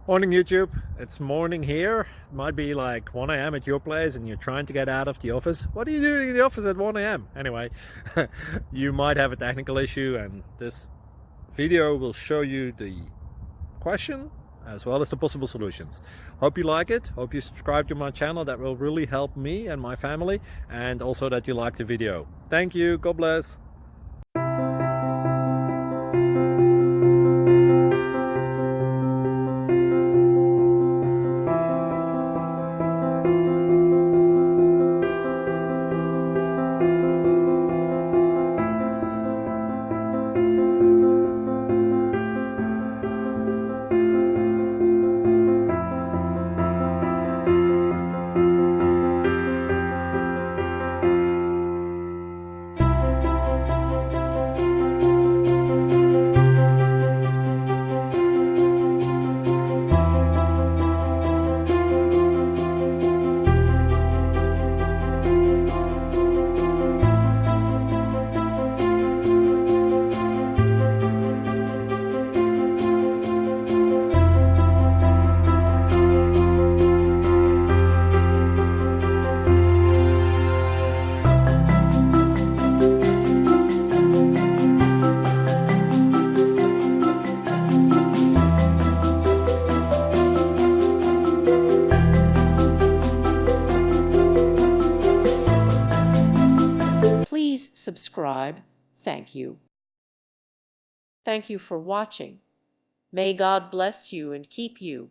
Morning YouTube, it's morning here. It might be like 1 a.m. at your place and you're trying to get out of the office. What are you doing in the office at 1 a.m? Anyway, you might have a technical issue and this video will show you the question as well as the possible solutions. Hope you like it, hope you subscribe to my channel. That will really help me and my family, and also that you like the video. Thank you, God bless. Please subscribe. Thank you. Thank you for watching. May God bless you and keep you.